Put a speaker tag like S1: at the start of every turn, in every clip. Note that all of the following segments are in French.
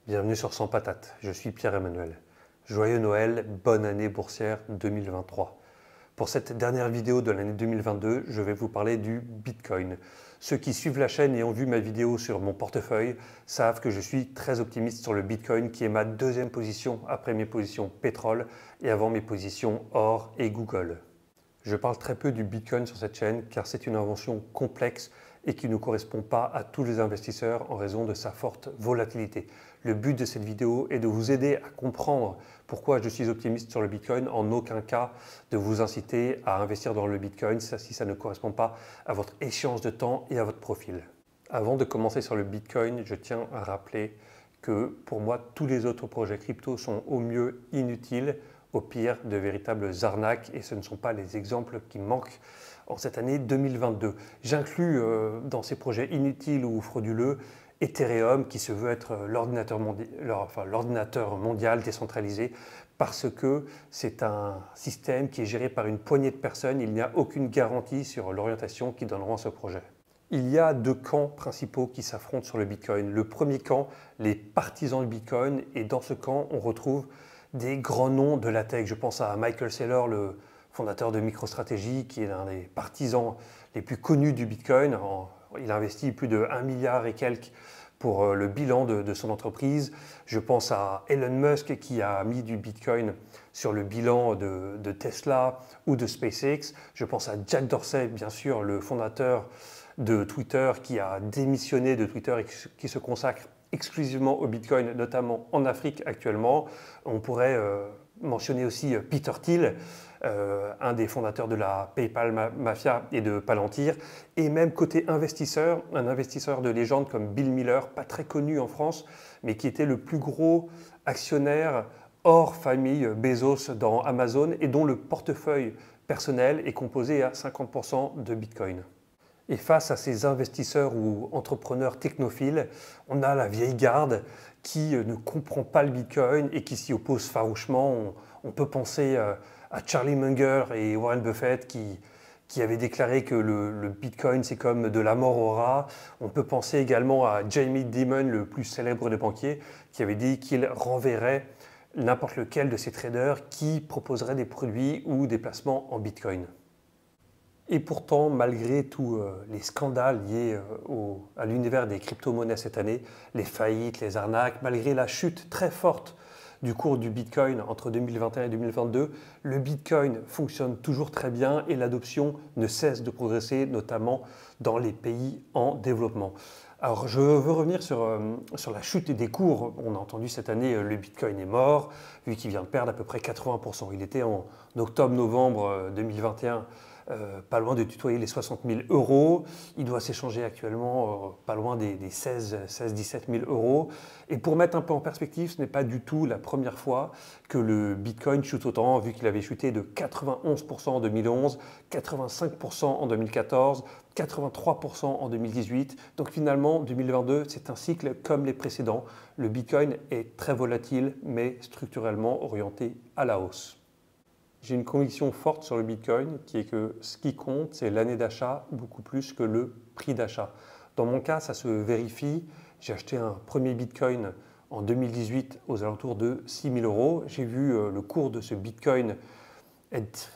S1: Bienvenue sur Sans Patate, je suis Pierre-Emmanuel. Joyeux Noël, bonne année boursière 2023. Pour cette dernière vidéo de l'année 2022, je vais vous parler du Bitcoin. Ceux qui suivent la chaîne et ont vu ma vidéo sur mon portefeuille savent que je suis très optimiste sur le Bitcoin qui est ma deuxième position après mes positions pétrole et avant mes positions or et Google. Je parle très peu du Bitcoin sur cette chaîne car c'est une invention complexe et qui ne correspond pas à tous les investisseurs en raison de sa forte volatilité. Le but de cette vidéo est de vous aider à comprendre pourquoi je suis optimiste sur le Bitcoin, en aucun cas de vous inciter à investir dans le Bitcoin si ça ne correspond pas à votre échéance de temps et à votre profil. Avant de commencer sur le Bitcoin, je tiens à rappeler que pour moi, tous les autres projets crypto sont au mieux inutiles, au pire de véritables arnaques, et ce ne sont pas les exemples qui manquent en cette année 2022. J'inclus dans ces projets inutiles ou frauduleux Ethereum qui se veut être l'ordinateur mondial décentralisé parce que c'est un système qui est géré par une poignée de personnes. Il n'y a aucune garantie sur l'orientation qu'ils donneront à ce projet. Il y a deux camps principaux qui s'affrontent sur le Bitcoin. Le premier camp, les partisans du Bitcoin, et dans ce camp, on retrouve des grands noms de la tech. Je pense à Michael Saylor, le fondateur de MicroStrategy, qui est l'un des partisans les plus connus du Bitcoin. Il a investi plus de 1 milliard et quelques pour le bilan de son entreprise. Je pense à Elon Musk qui a mis du Bitcoin sur le bilan de Tesla ou de SpaceX. Je pense à Jack Dorsey, bien sûr, le fondateur de Twitter qui a démissionné de Twitter et qui se consacre exclusivement au Bitcoin, notamment en Afrique actuellement. On pourrait mentionner aussi Peter Thiel, un des fondateurs de la PayPal Mafia et de Palantir. Et même côté investisseur, un investisseur de légende comme Bill Miller, pas très connu en France, mais qui était le plus gros actionnaire hors famille Bezos dans Amazon et dont le portefeuille personnel est composé à 50% de Bitcoin. Et face à ces investisseurs ou entrepreneurs technophiles, on a la vieille garde qui ne comprend pas le Bitcoin et qui s'y oppose farouchement. On peut penser à Charlie Munger et Warren Buffett qui avaient déclaré que le Bitcoin c'est comme de la mort au rat. On peut penser également à Jamie Dimon, le plus célèbre des banquiers, qui avait dit qu'il renverrait n'importe lequel de ces traders qui proposerait des produits ou des placements en Bitcoin. Et pourtant, malgré tous les scandales liés à l'univers des crypto-monnaies cette année, les faillites, les arnaques, malgré la chute très forte du cours du Bitcoin entre 2021 et 2022, le Bitcoin fonctionne toujours très bien et l'adoption ne cesse de progresser, notamment dans les pays en développement. Alors, je veux revenir sur la chute des cours. On a entendu cette année, le Bitcoin est mort, vu qu'il vient de perdre à peu près 80%. Il était en octobre-novembre 2021 pas loin de tutoyer les 60 000 euros. Il doit s'échanger actuellement pas loin des 16-17 000 euros. Et pour mettre un peu en perspective, ce n'est pas du tout la première fois que le Bitcoin chute autant, vu qu'il avait chuté de 91% en 2011, 85% en 2014, 83% en 2018. Donc finalement, 2022, c'est un cycle comme les précédents. Le Bitcoin est très volatile, mais structurellement orienté à la hausse. J'ai une conviction forte sur le Bitcoin qui est que ce qui compte, c'est l'année d'achat beaucoup plus que le prix d'achat. Dans mon cas, ça se vérifie. J'ai acheté un premier Bitcoin en 2018 aux alentours de 6 000 euros. J'ai vu le cours de ce Bitcoin être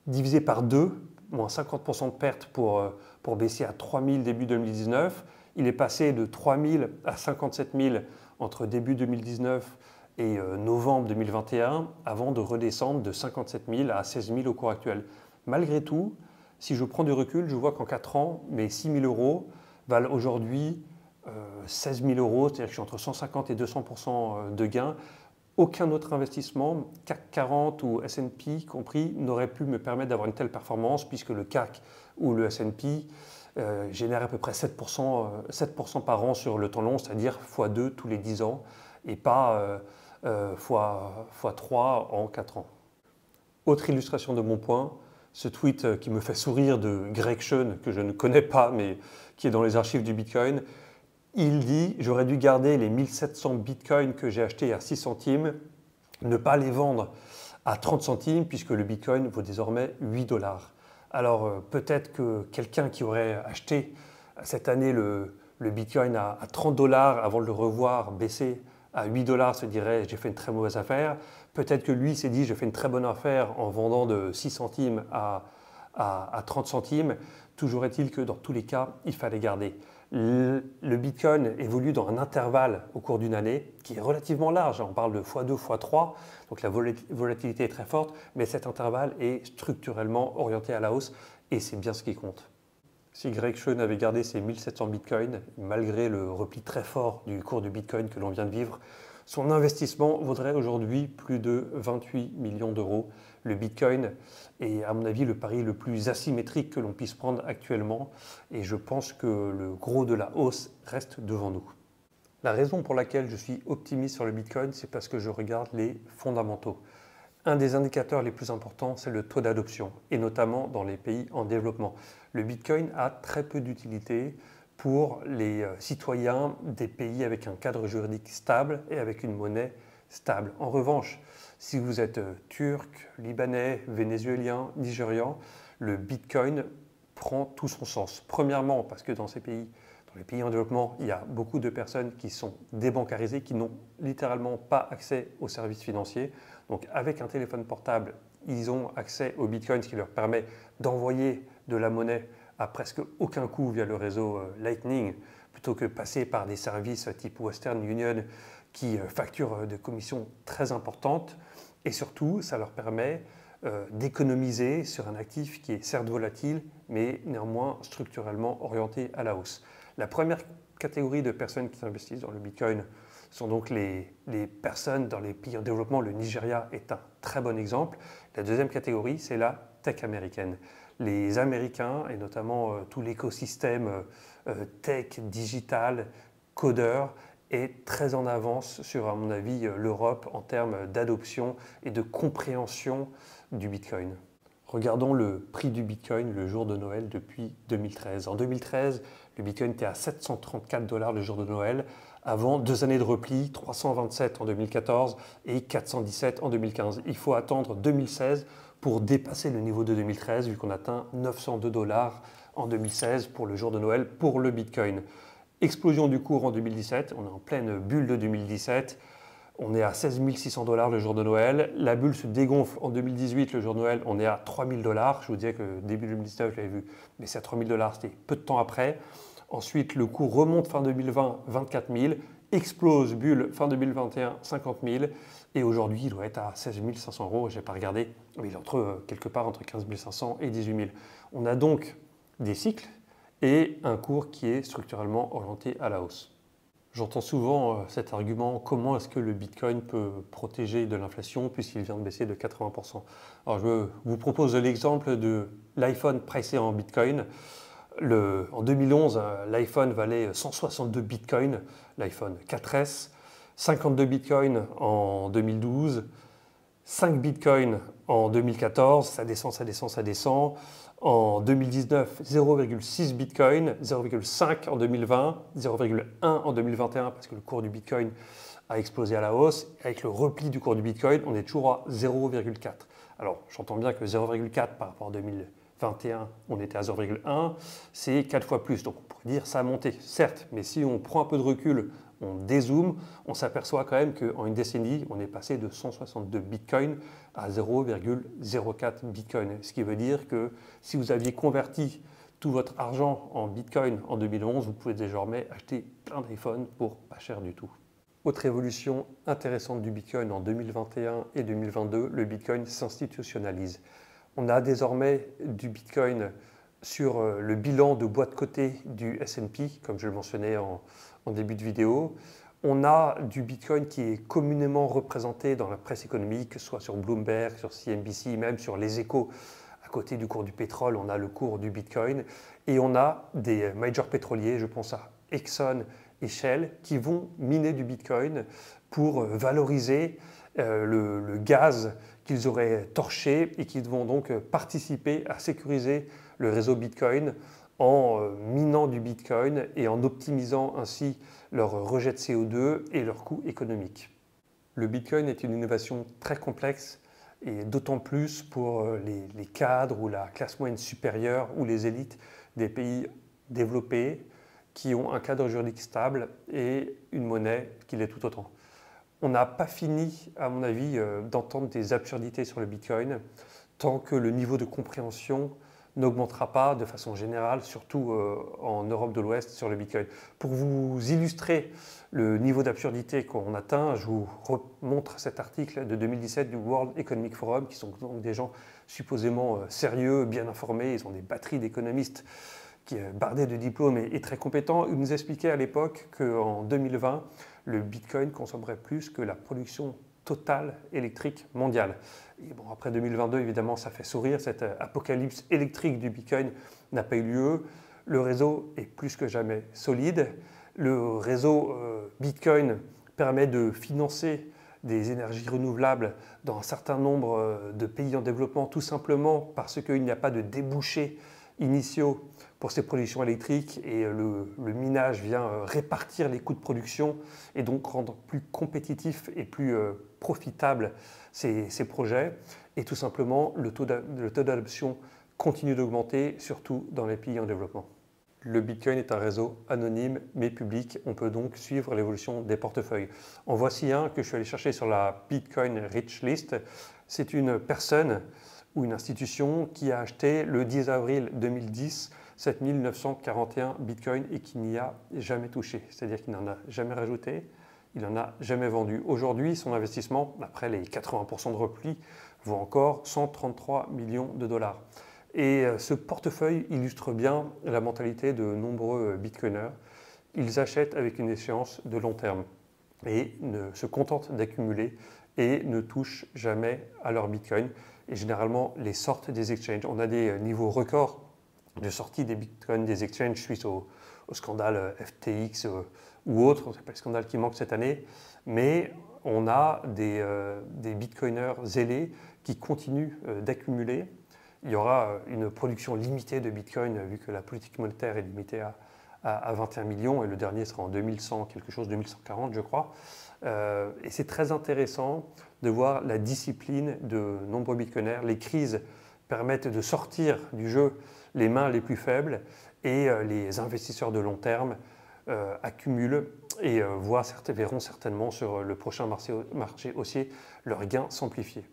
S1: divisé par 2, moins 50% de perte pour baisser à 3 000 début 2019. Il est passé de 3 000 à 57 000 entre début 2019 et novembre 2021, avant de redescendre de 57 000 à 16 000 au cours actuel. Malgré tout, si je prends du recul, je vois qu'en 4 ans, mes 6 000 euros valent aujourd'hui 16 000 euros, c'est-à-dire que je suis entre 150 et 200% de gains. Aucun autre investissement, CAC 40 ou S&P compris, n'aurait pu me permettre d'avoir une telle performance, puisque le CAC ou le S&P génère à peu près 7% par an sur le temps long, c'est-à-dire x2 tous les 10 ans, et pas x3 en 4 ans. Autre illustration de mon point, ce tweet qui me fait sourire de Greg Schoen, que je ne connais pas, mais qui est dans les archives du Bitcoin. Il dit « J'aurais dû garder les 1700 Bitcoins que j'ai achetés à 6 centimes, ne pas les vendre à 30 centimes, puisque le Bitcoin vaut désormais 8 dollars. » Alors peut-être que quelqu'un qui aurait acheté cette année le Bitcoin à 30 dollars avant de le revoir baisser à 8 dollars se dirait j'ai fait une très mauvaise affaire. Peut-être que lui s'est dit j'ai fait une très bonne affaire en vendant de 6 centimes à 30 centimes. Toujours est-il que dans tous les cas, il fallait garder. Le Bitcoin évolue dans un intervalle au cours d'une année qui est relativement large. On parle de x2, x3, donc la volatilité est très forte, mais cet intervalle est structurellement orienté à la hausse et c'est bien ce qui compte. Si Greg Schoen avait gardé ses 1700 bitcoins, malgré le repli très fort du cours du bitcoin que l'on vient de vivre, son investissement vaudrait aujourd'hui plus de 28 millions d'euros. Le bitcoin est à mon avis le pari le plus asymétrique que l'on puisse prendre actuellement et je pense que le gros de la hausse reste devant nous. La raison pour laquelle je suis optimiste sur le bitcoin, c'est parce que je regarde les fondamentaux. Un des indicateurs les plus importants, c'est le taux d'adoption, et notamment dans les pays en développement. Le Bitcoin a très peu d'utilité pour les citoyens des pays avec un cadre juridique stable et avec une monnaie stable. En revanche, si vous êtes turc, libanais, vénézuélien, nigérian, le Bitcoin prend tout son sens. Premièrement, parce que dans les pays en développement, il y a beaucoup de personnes qui sont débancarisées, qui n'ont littéralement pas accès aux services financiers. Donc avec un téléphone portable, ils ont accès au Bitcoin, ce qui leur permet d'envoyer de la monnaie à presque aucun coût via le réseau Lightning, plutôt que passer par des services type Western Union qui facturent des commissions très importantes. Et surtout, ça leur permet d'économiser sur un actif qui est certes volatile, mais néanmoins structurellement orienté à la hausse. La première catégorie de personnes qui investissent dans le Bitcoin sont donc les personnes dans les pays en développement. Le Nigeria est un très bon exemple. La deuxième catégorie, c'est la tech américaine. Les Américains, et notamment tout l'écosystème tech, digital, codeur, est très en avance sur, à mon avis, l'Europe en termes d'adoption et de compréhension du Bitcoin. Regardons le prix du Bitcoin le jour de Noël depuis 2013. En 2013, le Bitcoin était à 734 dollars le jour de Noël, avant 2 années de repli, 327 en 2014 et 417 en 2015. Il faut attendre 2016 pour dépasser le niveau de 2013, vu qu'on atteint 902 dollars en 2016 pour le jour de Noël pour le Bitcoin. Explosion du cours en 2017, on est en pleine bulle de 2017. On est à 16 600 dollars le jour de Noël. La bulle se dégonfle en 2018, le jour de Noël, on est à 3 000 dollars. Je vous disais que début 2019, je l'avais vu, mais c'est à 3 000 dollars, c'était peu de temps après. Ensuite, le cours remonte fin 2020, 24 000, explose, bulle, fin 2021, 50 000. Et aujourd'hui, il doit être à 16 500 euros. Je n'ai pas regardé, mais il est quelque part entre 15 500 et 18 000. On a donc des cycles et un cours qui est structurellement orienté à la hausse. J'entends souvent cet argument, comment est-ce que le Bitcoin peut protéger de l'inflation puisqu'il vient de baisser de 80%. Alors je vous propose l'exemple de l'iPhone pricé en Bitcoin. En 2011, l'iPhone valait 162 Bitcoins, l'iPhone 4S, 52 Bitcoins en 2012, 5 Bitcoins en 2014, ça descend, ça descend, ça descend. En 2019, 0,6 Bitcoin, 0,5 en 2020, 0,1 en 2021 parce que le cours du Bitcoin a explosé à la hausse. Avec le repli du cours du Bitcoin, on est toujours à 0,4. Alors, j'entends bien que 0,4 par rapport à 2021, on était à 0,1, c'est 4 fois plus. Donc, on pourrait dire ça a monté, certes, mais si on prend un peu de recul, on dézoome, on s'aperçoit quand même qu'en une décennie, on est passé de 162 bitcoins à 0,04 bitcoin. Ce qui veut dire que si vous aviez converti tout votre argent en bitcoin en 2011, vous pouvez désormais acheter plein d'iPhone pour pas cher du tout. Autre évolution intéressante du bitcoin en 2021 et 2022, le bitcoin s'institutionnalise. On a désormais du bitcoin sur le bilan de boîte cotée du S&P, comme je le mentionnais en début de vidéo. On a du Bitcoin qui est communément représenté dans la presse économique, que ce soit sur Bloomberg, sur CNBC, même sur Les Échos. À côté du cours du pétrole, on a le cours du Bitcoin. Et on a des majors pétroliers, je pense à Exxon et Shell, qui vont miner du Bitcoin pour valoriser le gaz qu'ils auraient torché et qui vont donc participer à sécuriser le réseau Bitcoin en minant du Bitcoin et en optimisant ainsi leur rejet de CO2 et leur coût économique. Le Bitcoin est une innovation très complexe et d'autant plus pour les cadres ou la classe moyenne supérieure ou les élites des pays développés qui ont un cadre juridique stable et une monnaie qui l'est tout autant. On n'a pas fini, à mon avis, d'entendre des absurdités sur le Bitcoin tant que le niveau de compréhension n'augmentera pas de façon générale, surtout en Europe de l'Ouest, sur le Bitcoin. Pour vous illustrer le niveau d'absurdité qu'on atteint, je vous remontre cet article de 2017 du World Economic Forum, qui sont donc des gens supposément sérieux, bien informés, ils ont des batteries d'économistes qui bardés de diplômes et très compétents. Ils nous expliquaient à l'époque qu'en 2020, le Bitcoin consommerait plus que la production totale électrique mondiale. Et bon, après 2022, évidemment, ça fait sourire. Cette apocalypse électrique du Bitcoin n'a pas eu lieu. Le réseau est plus que jamais solide. Le réseau Bitcoin permet de financer des énergies renouvelables dans un certain nombre de pays en développement, tout simplement parce qu'il n'y a pas de débouchés initiaux pour ces productions électriques et le minage vient répartir les coûts de production et donc rendre plus compétitifs et plus profitables ces projets. Et tout simplement, le taux d'adoption continue d'augmenter, surtout dans les pays en développement. Le Bitcoin est un réseau anonyme mais public. On peut donc suivre l'évolution des portefeuilles. En voici un que je suis allé chercher sur la Bitcoin Rich List. C'est une personne ou une institution qui a acheté le 10 avril 2010 7941 bitcoins et qui n'y a jamais touché. C'est-à-dire qu'il n'en a jamais rajouté, il n'en a jamais vendu. Aujourd'hui, son investissement, après les 80% de repli, vaut encore 133 millions de dollars. Et ce portefeuille illustre bien la mentalité de nombreux bitcoiners. Ils achètent avec une échéance de long terme et se contentent d'accumuler et ne touchent jamais à leur bitcoin. Et généralement, les sortent des exchanges. On a des niveaux records de sortie des bitcoins des exchanges suite au scandale FTX ou autre, c'est pas le scandale qui manque cette année, mais on a des bitcoiners zélés qui continuent d'accumuler. Il y aura une production limitée de bitcoin vu que la politique monétaire est limitée à 21 millions et le dernier sera en 2100 quelque chose, 2140 je crois. Et c'est très intéressant de voir la discipline de nombreux bitcoiners. Les crises permettent de sortir du jeu les mains les plus faibles et les investisseurs de long terme accumulent et verront certainement sur le prochain marché haussier leurs gains s'amplifier.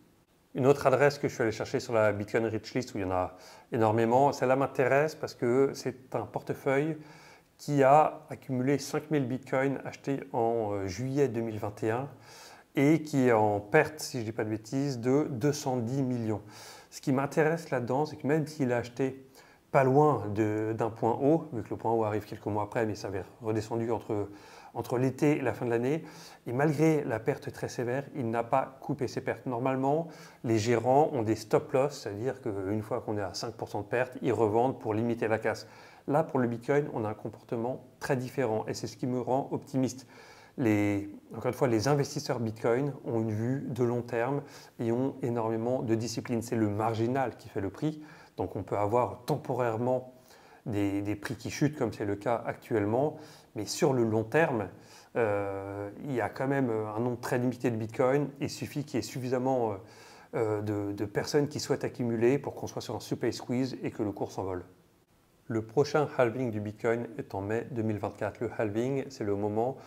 S1: Une autre adresse que je suis allé chercher sur la Bitcoin Rich List où il y en a énormément, celle-là m'intéresse parce que c'est un portefeuille qui a accumulé 5000 bitcoins achetés en juillet 2021 et qui est en perte, si je ne dis pas de bêtises, de 210 millions. Ce qui m'intéresse là-dedans, c'est que même s'il a acheté pas loin d'un point haut, vu que le point haut arrive quelques mois après, mais ça avait redescendu entre l'été et la fin de l'année, et malgré la perte très sévère, il n'a pas coupé ses pertes. Normalement, les gérants ont des stop-loss, c'est-à-dire qu'une fois qu'on est à 5% de perte, ils revendent pour limiter la casse. Là, pour le Bitcoin, on a un comportement très différent et c'est ce qui me rend optimiste. Encore une fois, les investisseurs Bitcoin ont une vue de long terme et ont énormément de discipline. C'est le marginal qui fait le prix. Donc on peut avoir temporairement des prix qui chutent comme c'est le cas actuellement. Mais sur le long terme, il y a quand même un nombre très limité de Bitcoin. Il suffit qu'il y ait suffisamment de personnes qui souhaitent accumuler pour qu'on soit sur un supply squeeze et que le cours s'envole. Le prochain halving du Bitcoin est en mai 2024. Le halving, c'est le moment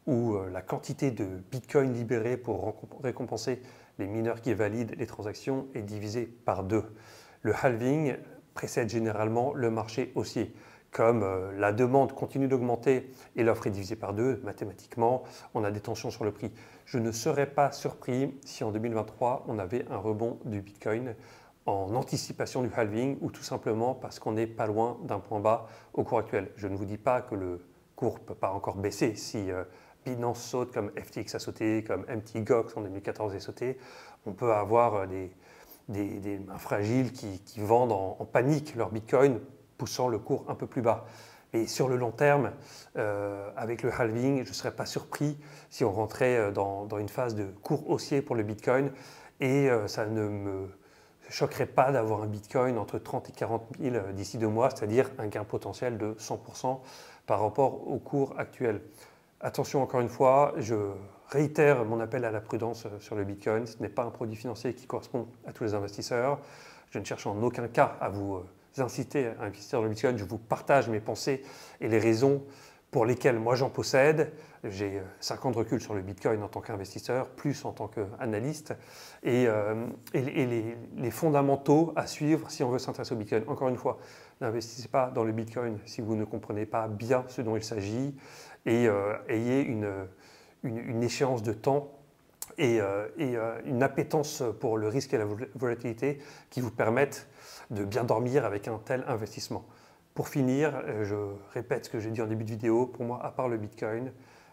S1: où la quantité de Bitcoin libérée pour récompenser les mineurs qui valident les transactions est divisée par 2. Le halving précède généralement le marché haussier. Comme la demande continue d'augmenter et l'offre est divisée par 2, mathématiquement, on a des tensions sur le prix. Je ne serais pas surpris si en 2023, on avait un rebond du Bitcoin en anticipation du halving ou tout simplement parce qu'on n'est pas loin d'un point bas au cours actuel. Je ne vous dis pas que le cours ne peut pas encore baisser si Binance saute comme FTX a sauté, comme Mt. Gox en 2014 a sauté. On peut avoir des mains fragiles qui vendent en panique leur Bitcoin, poussant le cours un peu plus bas. Et sur le long terme, avec le halving, je ne serais pas surpris si on rentrait dans une phase de cours haussier pour le Bitcoin et ça ne me choquerait pas d'avoir un Bitcoin entre 30 et 40 000 d'ici 2 mois, c'est-à-dire un gain potentiel de 100% par rapport au cours actuel. Attention encore une fois, je réitère mon appel à la prudence sur le Bitcoin. Ce n'est pas un produit financier qui correspond à tous les investisseurs. Je ne cherche en aucun cas à vous inciter à investir dans le Bitcoin. Je vous partage mes pensées et les raisons pour lesquels moi j'en possède. J'ai 5 ans de recul sur le Bitcoin en tant qu'investisseur, plus en tant qu'analyste, et les fondamentaux à suivre si on veut s'intéresser au Bitcoin. Encore une fois, n'investissez pas dans le Bitcoin si vous ne comprenez pas bien ce dont il s'agit, et ayez une échéance de temps et une appétence pour le risque et la volatilité qui vous permettent de bien dormir avec un tel investissement. Pour finir, je répète ce que j'ai dit en début de vidéo, pour moi, à part le Bitcoin,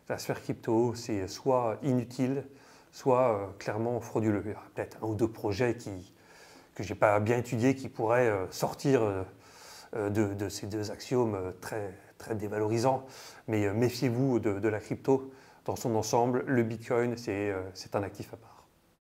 S1: la sphère crypto, c'est soit inutile, soit clairement frauduleux. Il y aura peut-être un ou deux projets que je n'ai pas bien étudiés qui pourraient sortir de ces deux axiomes très, très dévalorisants. Mais méfiez-vous de la crypto dans son ensemble. Le Bitcoin, c'est un actif à part.